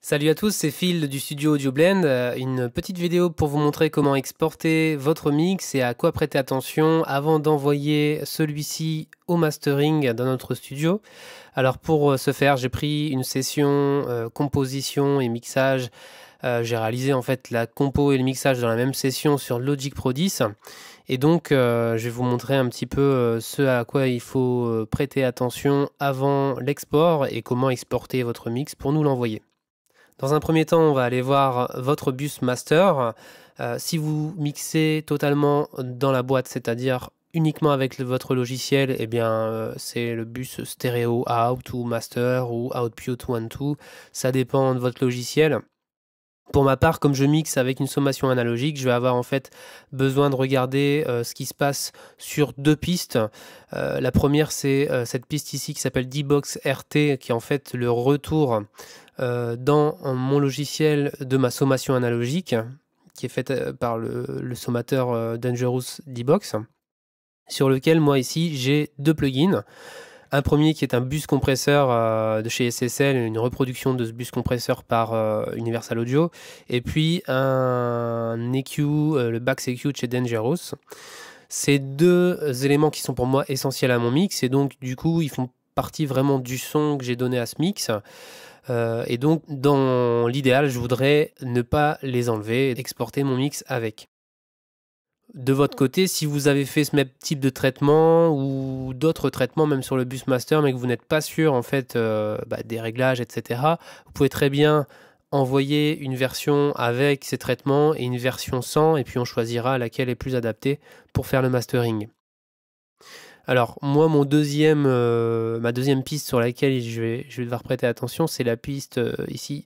Salut à tous, c'est Phil du studio AudioBlend, une petite vidéo pour vous montrer comment exporter votre mix et à quoi prêter attention avant d'envoyer celui-ci au mastering dans notre studio. Alors pour ce faire, j'ai pris une session composition et mixage. J'ai réalisé en fait la compo et le mixage dans la même session sur Logic Pro 10. Et donc je vais vous montrer un petit peu ce à quoi il faut prêter attention avant l'export et comment exporter votre mix pour nous l'envoyer. Dans un premier temps, on va aller voir votre bus master. Si vous mixez totalement dans la boîte, c'est-à-dire uniquement avec votre logiciel, eh bien, c'est le bus stéréo out ou master ou output 1-2. Ça dépend de votre logiciel. Pour ma part, comme je mixe avec une sommation analogique, je vais avoir en fait besoin de regarder ce qui se passe sur deux pistes. La première, c'est cette piste ici qui s'appelle D-Box RT, qui est en fait le retour dans mon logiciel de ma sommation analogique, qui est faite par le sommateur Dangerous D-Box, sur lequel moi ici j'ai deux plugins. Un premier qui est un bus compresseur de chez SSL, une reproduction de ce bus compresseur par Universal Audio, et puis un EQ, le Bax EQ de chez Dangerous. Ces deux éléments qui sont pour moi essentiels à mon mix, et donc du coup ils font partie vraiment du son que j'ai donné à ce mix. Et donc dans l'idéal, je voudrais ne pas les enlever et exporter mon mix avec. De votre côté, si vous avez fait ce même type de traitement ou d'autres traitements, même sur le bus master, mais que vous n'êtes pas sûr en fait des réglages, etc., vous pouvez très bien envoyer une version avec ces traitements et une version sans, et puis on choisira laquelle est plus adaptée pour faire le mastering. Alors moi, ma deuxième piste sur laquelle je vais devoir prêter attention, c'est la piste ici.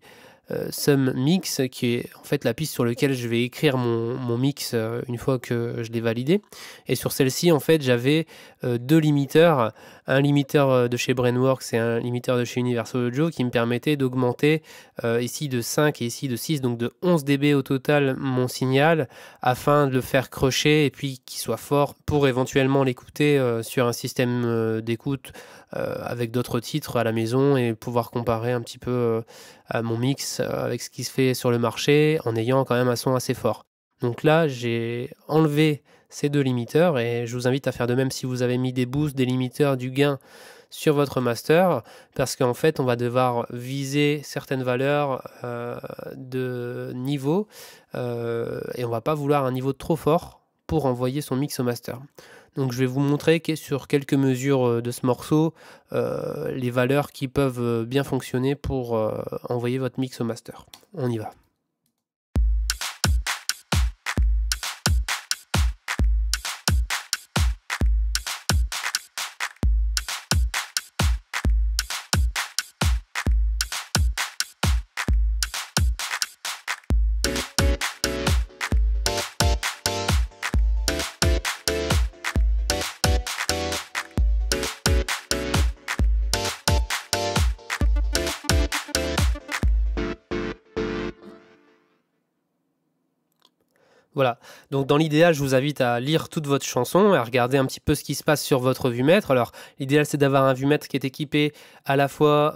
Sum Mix, qui est en fait la piste sur laquelle je vais écrire mon mix une fois que je l'ai validé. Et sur celle-ci, en fait, j'avais deux limiteurs, un limiteur de chez Brainworks et un limiteur de chez Universal Audio qui me permettait d'augmenter ici de 5 et ici de 6, donc de 11 dB au total mon signal, afin de le faire crocher et puis qu'il soit fort pour éventuellement l'écouter sur un système d'écoute avec d'autres titres à la maison et pouvoir comparer un petit peu à mon mix avec ce qui se fait sur le marché en ayant quand même un son assez fort. Donc là, j'ai enlevé ces deux limiteurs et je vous invite à faire de même si vous avez mis des boosts, des limiteurs, du gain sur votre master, parce qu'en fait on va devoir viser certaines valeurs de niveau et on va pas vouloir un niveau trop fort pour envoyer son mix au master. Donc je vais vous montrer sur quelques mesures de ce morceau les valeurs qui peuvent bien fonctionner pour envoyer votre mix au master. On y va. Voilà, donc dans l'idéal, je vous invite à lire toute votre chanson et à regarder un petit peu ce qui se passe sur votre vue-mètre. Alors, l'idéal, c'est d'avoir un vue-mètre qui est équipé à la fois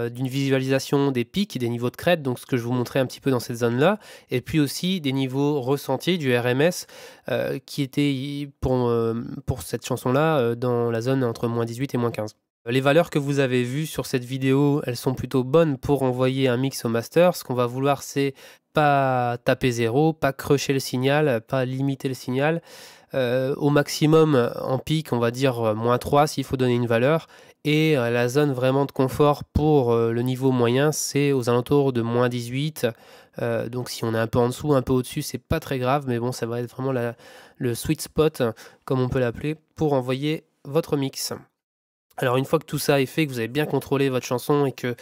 d'une visualisation des pics et des niveaux de crête, donc ce que je vous montrais un petit peu dans cette zone-là, et puis aussi des niveaux ressentis du RMS qui était pour cette chanson-là dans la zone entre moins 18 et moins 15. Les valeurs que vous avez vues sur cette vidéo, elles sont plutôt bonnes pour envoyer un mix au master. Ce qu'on va vouloir, c'est pas taper 0, pas crusher le signal, pas limiter le signal. Au maximum, en pic, on va dire moins 3 s'il faut donner une valeur. Et la zone vraiment de confort pour le niveau moyen, c'est aux alentours de moins 18. Donc si on est un peu en dessous, un peu au-dessus, c'est pas très grave. Mais bon, ça va être vraiment le sweet spot, comme on peut l'appeler, pour envoyer votre mix. Alors une fois que tout ça est fait, que vous avez bien contrôlé votre chanson et que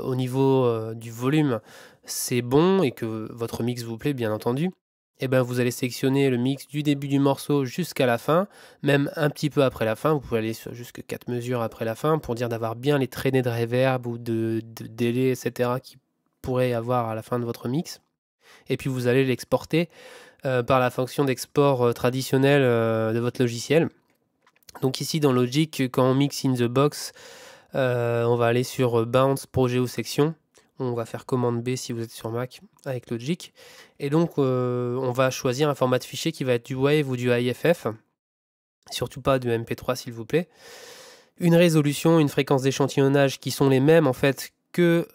au niveau du volume c'est bon et que votre mix vous plaît bien entendu, et ben vous allez sélectionner le mix du début du morceau jusqu'à la fin, même un petit peu après la fin. Vous pouvez aller sur jusque 4 mesures après la fin pour dire d'avoir bien les traînées de reverb ou de délai, etc. qui pourrait y avoir à la fin de votre mix. Et puis vous allez l'exporter par la fonction d'export traditionnelle de votre logiciel. Donc ici dans Logic, quand on mixe in the box, on va aller sur Bounce, Projet ou Section, On va faire commande B si vous êtes sur Mac avec Logic. Et donc, on va choisir un format de fichier qui va être du WAV ou du AIFF. Surtout pas du MP3 s'il vous plaît. Une résolution, une fréquence d'échantillonnage qui sont les mêmes en fait que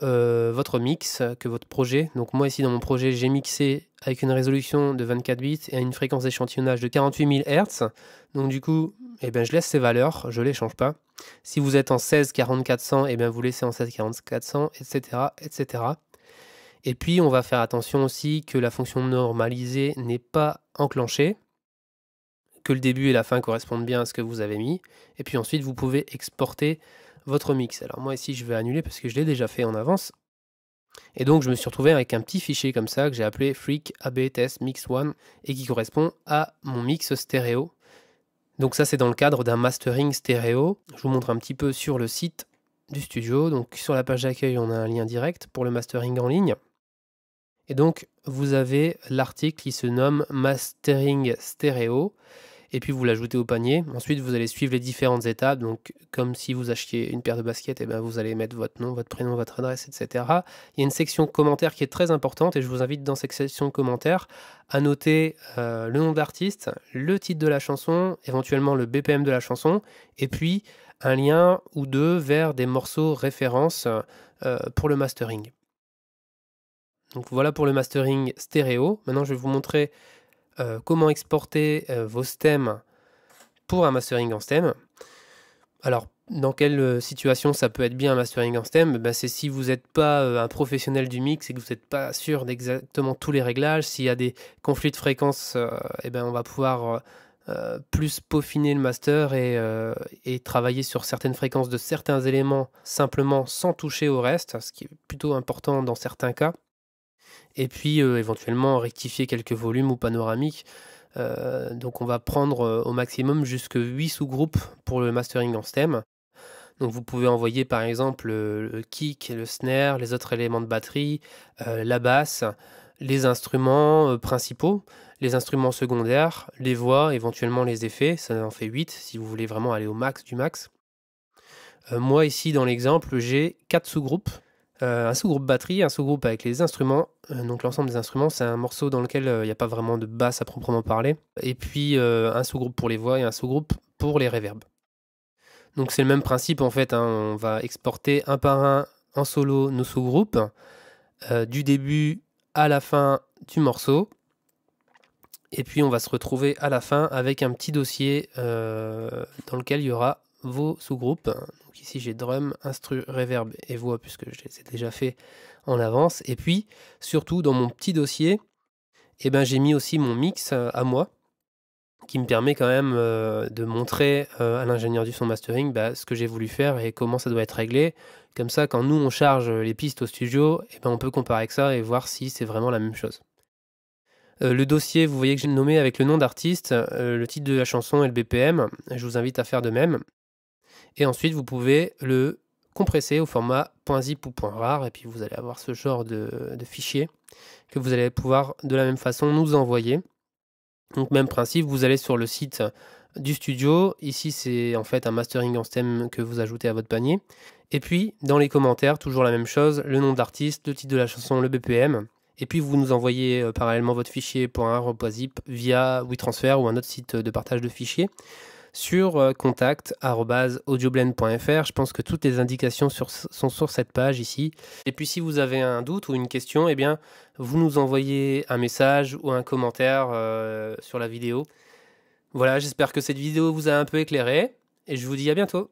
votre mix, que votre projet. Donc moi ici dans mon projet, j'ai mixé avec une résolution de 24 bits et une fréquence d'échantillonnage de 48 000 Hz. Donc du coup, eh ben, je laisse ces valeurs, je ne les change pas. Si vous êtes en 16-40-400, eh ben, vous laissez en 16-40-400, etc., etc. Et puis on va faire attention aussi que la fonction normalisée n'est pas enclenchée, que le début et la fin correspondent bien à ce que vous avez mis. Et puis ensuite, vous pouvez exporter votre mix. Alors moi ici, je vais annuler parce que je l'ai déjà fait en avance. Et donc, je me suis retrouvé avec un petit fichier comme ça que j'ai appelé Freak AB Test Mix 1 et qui correspond à mon mix stéréo. Donc ça, c'est dans le cadre d'un mastering stéréo. Je vous montre un petit peu sur le site du studio. Donc sur la page d'accueil, on a un lien direct pour le mastering en ligne. Et donc, vous avez l'article qui se nomme Mastering Stéréo. Et puis vous l'ajoutez au panier. Ensuite, vous allez suivre les différentes étapes. Donc, comme si vous achetiez une paire de baskets, et ben vous allez mettre votre nom, votre prénom, votre adresse, etc. Il y a une section commentaires qui est très importante et je vous invite dans cette section commentaires à noter le nom d'artiste, le titre de la chanson, éventuellement le BPM de la chanson, et puis un lien ou deux vers des morceaux références pour le mastering. Donc voilà pour le mastering stéréo. Maintenant, je vais vous montrer comment exporter vos stems pour un mastering en stem. Alors, dans quelle situation ça peut être bien un mastering en stem? Ben, c'est si vous n'êtes pas un professionnel du mix et que vous n'êtes pas sûr d'exactement tous les réglages. S'il y a des conflits de fréquences, et ben, on va pouvoir plus peaufiner le master et travailler sur certaines fréquences de certains éléments simplement sans toucher au reste, ce qui est plutôt important dans certains cas. Et puis éventuellement rectifier quelques volumes ou panoramiques. Donc on va prendre au maximum jusque 8 sous-groupes pour le mastering en stem. Donc vous pouvez envoyer par exemple le kick, le snare, les autres éléments de batterie, la basse, les instruments principaux, les instruments secondaires, les voix, éventuellement les effets, ça en fait 8 si vous voulez vraiment aller au max du max. Moi ici dans l'exemple j'ai 4 sous-groupes. Un sous-groupe batterie, un sous-groupe avec les instruments. Donc l'ensemble des instruments, c'est un morceau dans lequel il n'y a pas vraiment de basse à proprement parler. Et puis un sous-groupe pour les voix et un sous-groupe pour les reverbs. Donc c'est le même principe en fait, hein. On va exporter un par un en solo nos sous-groupes, du début à la fin du morceau. Et puis on va se retrouver à la fin avec un petit dossier dans lequel il y aura vos sous-groupes. Donc ici j'ai drum, instru, reverb et voix puisque je les ai déjà fait en avance. Et puis surtout dans mon petit dossier, eh ben, j'ai mis aussi mon mix à moi qui me permet quand même de montrer à l'ingénieur du son mastering ce que j'ai voulu faire et comment ça doit être réglé. Comme ça, quand nous on charge les pistes au studio, eh ben, on peut comparer avec ça et voir si c'est vraiment la même chose. Le dossier, vous voyez que j'ai nommé avec le nom d'artiste, le titre de la chanson et le BPM. Je vous invite à faire de même. Et ensuite, vous pouvez le compresser au format .zip ou .rar. Et puis, vous allez avoir ce genre de fichier que vous allez pouvoir de la même façon nous envoyer. Donc, même principe, vous allez sur le site du studio. Ici, c'est en fait un mastering en stem que vous ajoutez à votre panier. Et puis, dans les commentaires, toujours la même chose, le nom d'artiste, le titre de la chanson, le BPM. Et puis vous nous envoyez parallèlement votre fichier .rar.zip via WeTransfer ou un autre site de partage de fichiers sur contact@audioblend.fr. Je pense que toutes les indications sont sur cette page ici. Et puis si vous avez un doute ou une question, eh bien vous nous envoyez un message ou un commentaire sur la vidéo. Voilà, j'espère que cette vidéo vous a un peu éclairé et je vous dis à bientôt.